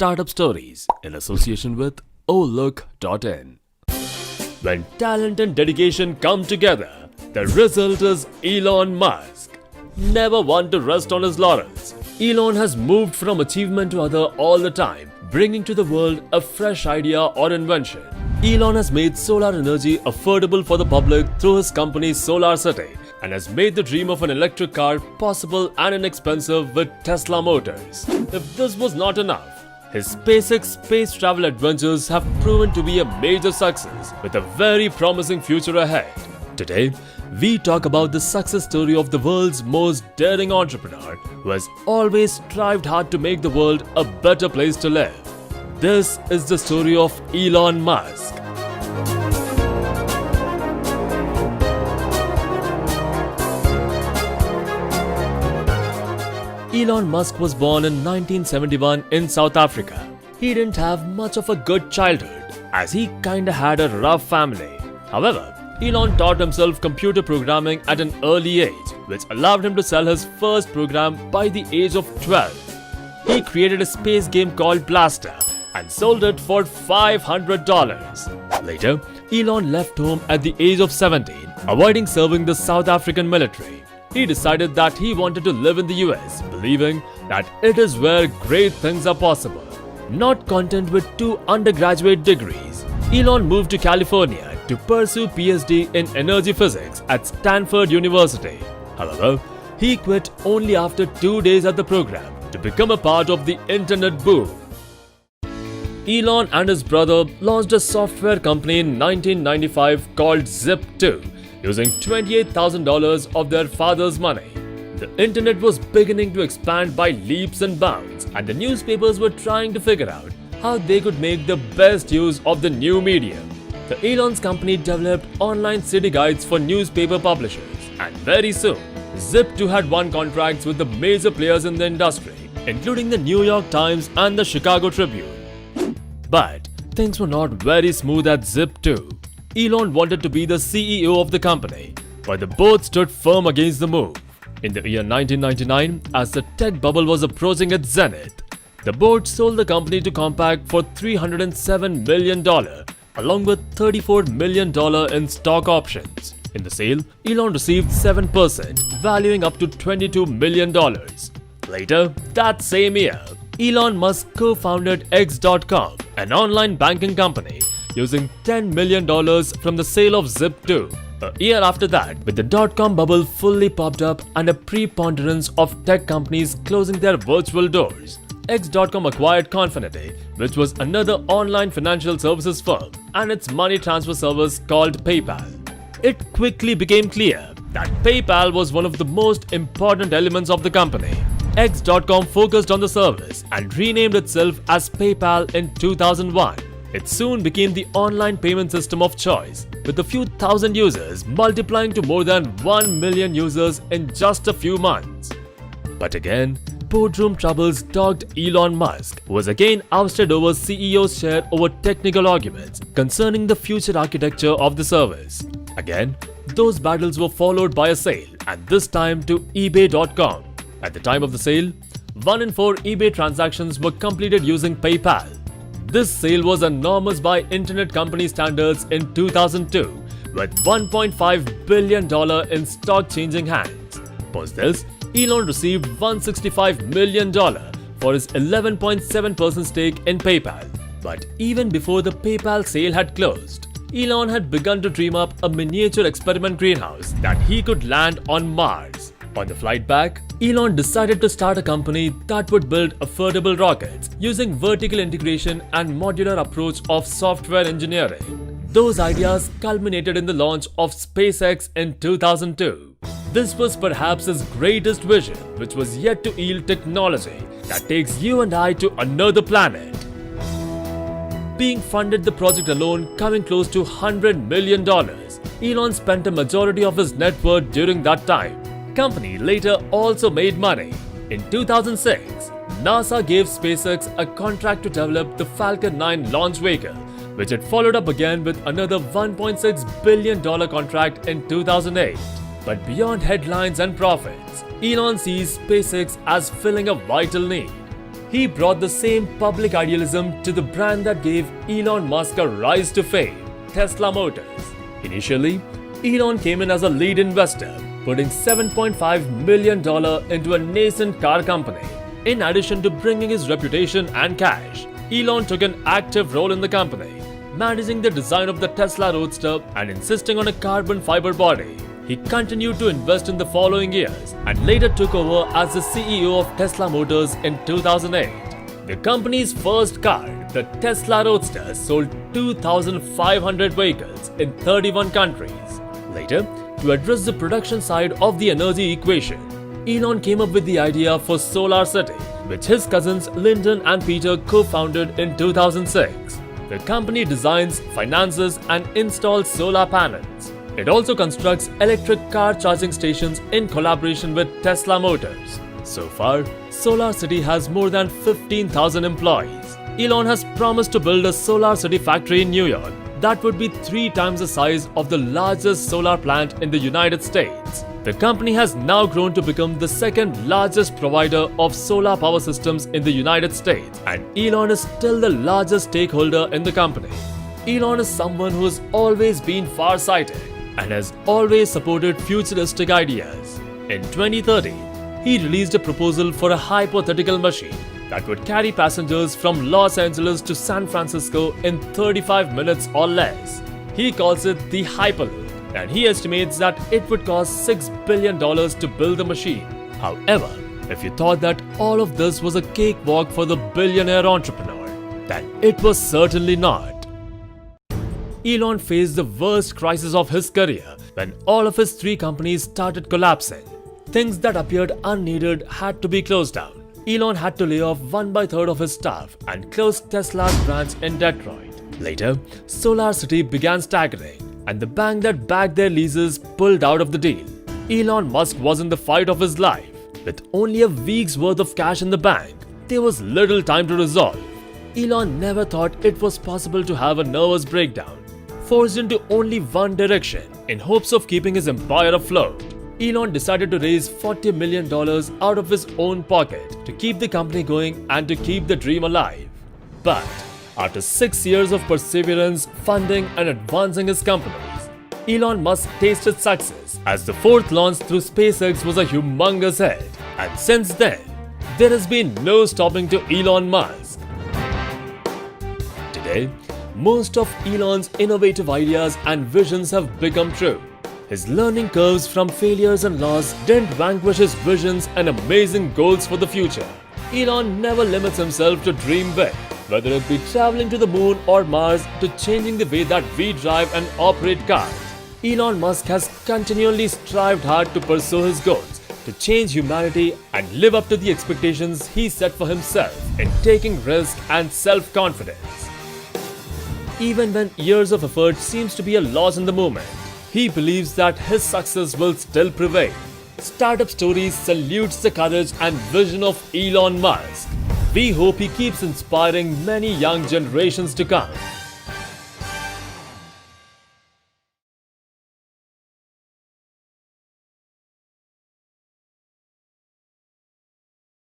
startup stories in association with Olook.in. When talent and dedication come together, the result is Elon Musk. Never one to rest on his laurels, Elon has moved from achievement to other all the time, bringing to the world a fresh idea or invention. Elon has made solar energy affordable for the public through his company SolarCity and has made the dream of an electric car possible and inexpensive with Tesla Motors. If this was not enough, his SpaceX space travel adventures have proven to be a major success with a very promising future ahead. Today, we talk about the success story of the world's most daring entrepreneur who has always strived hard to make the world a better place to live. This is the story of Elon Musk. Elon Musk was born in 1971 in South Africa. He didn't have much of a good childhood as he kinda had a rough family. However, Elon taught himself computer programming at an early age, which allowed him to sell his first program by the age of 12. He created a space game called Blaster and sold it for $500. Later, Elon left home at the age of 17, avoiding serving the South African military. He decided that he wanted to live in the US, believing that it is where great things are possible. Not content with 2 undergraduate degrees, Elon moved to California to pursue PhD in energy physics at Stanford University. However, he quit only after 2 days at the program to become a part of the internet boom. Elon and his brother launched a software company in 1995 called Zip2, using $28,000 of their father's money. The internet was beginning to expand by leaps and bounds, and the newspapers were trying to figure out how they could make the best use of the new medium. The Elon's company developed online city guides for newspaper publishers, and very soon, Zip2 had won contracts with the major players in the industry, including the New York Times and the Chicago Tribune. But things were not very smooth at Zip2. Elon wanted to be the CEO of the company, but the board stood firm against the move. In the year 1999, as the tech bubble was approaching its zenith, the board sold the company to Compaq for $307 million, along with $34 million in stock options. In the sale, Elon received 7%, valuing up to $22 million. Later, that same year, Elon Musk co-founded X.com, an online banking company, using $10 million from the sale of Zip2. A year after that, with the dot-com bubble fully popped up and a preponderance of tech companies closing their virtual doors, X.com acquired Confinity, which was another online financial services firm, and its money transfer service called PayPal. It quickly became clear that PayPal was one of the most important elements of the company. X.com focused on the service and renamed itself as PayPal in 2001. It soon became the online payment system of choice, with a few thousand users multiplying to more than 1 million users in just a few months. But again, boardroom troubles dogged Elon Musk, who was again ousted over CEO's share over technical arguments concerning the future architecture of the service. Again, those battles were followed by a sale, and this time to eBay.com. At the time of the sale, 1 in 4 eBay transactions were completed using PayPal. This sale was enormous by internet company standards in 2002, with $1.5 billion in stock changing hands. Post this, Elon received $165 million for his 11.7% stake in PayPal. But even before the PayPal sale had closed, Elon had begun to dream up a miniature experiment greenhouse that he could land on Mars. On the flight back, Elon decided to start a company that would build affordable rockets using vertical integration and modular approach of software engineering. Those ideas culminated in the launch of SpaceX in 2002. This was perhaps his greatest vision, which was yet to yield technology that takes you and I to another planet. Being funded the project alone coming close to $100 million, Elon spent a majority of his net worth during that time. Company later also made money. In 2006, NASA gave SpaceX a contract to develop the Falcon 9 launch vehicle, which it followed up again with another $1.6 billion contract in 2008. But beyond headlines and profits, Elon sees SpaceX as filling a vital need. He brought the same public idealism to the brand that gave Elon Musk a rise to fame, Tesla Motors. Initially, Elon came in as a lead investor, putting $7.5 million into a nascent car company. In addition to bringing his reputation and cash, Elon took an active role in the company, managing the design of the Tesla Roadster and insisting on a carbon fiber body. He continued to invest in the following years and later took over as the CEO of Tesla Motors in 2008. The company's first car, the Tesla Roadster, sold 2,500 vehicles in 31 countries. Later, to address the production side of the energy equation, Elon came up with the idea for Solar City, which his cousins Lyndon and Peter co-founded in 2006. The company designs, finances, and installs solar panels. It also constructs electric car charging stations in collaboration with Tesla Motors. So far, Solar City has more than 15,000 employees. Elon has promised to build a Solar City factory in New York that would be 3 times the size of the largest solar plant in the United States. The company has now grown to become the second largest provider of solar power systems in the United States, and Elon is still the largest stakeholder in the company. Elon is someone who has always been far-sighted and has always supported futuristic ideas. In 2013, he released a proposal for a hypothetical machine that would carry passengers from Los Angeles to San Francisco in 35 minutes or less. He calls it the Hyperloop, and he estimates that it would cost $6 billion to build the machine. However, if you thought that all of this was a cakewalk for the billionaire entrepreneur, then it was certainly not. Elon faced the worst crisis of his career when all of his 3 companies started collapsing. Things that appeared unneeded had to be closed down. Elon had to lay off 1/3 of his staff and close Tesla's branch in Detroit. Later, Solar City began staggering, and the bank that backed their leases pulled out of the deal. Elon Musk was in the fight of his life. With only a week's worth of cash in the bank, there was little time to resolve. Elon never thought it was possible to have a nervous breakdown, forced into only one direction in hopes of keeping his empire afloat. Elon decided to raise $40 million out of his own pocket to keep the company going and to keep the dream alive. But after 6 years of perseverance, funding, and advancing his companies, Elon Musk tasted success as the 4th launch through SpaceX was a humongous hit. And since then, there has been no stopping to Elon Musk. Today, most of Elon's innovative ideas and visions have become true. His learning curves from failures and loss didn't vanquish his visions and amazing goals for the future. Elon never limits himself to dream big, whether it be traveling to the moon or Mars to changing the way that we drive and operate cars. Elon Musk has continually strived hard to pursue his goals, to change humanity and live up to the expectations he set for himself in taking risk and self-confidence. Even when years of effort seems to be a loss in the moment, he believes that his success will still prevail. Startup Stories salutes the courage and vision of Elon Musk. We hope he keeps inspiring many young generations to come.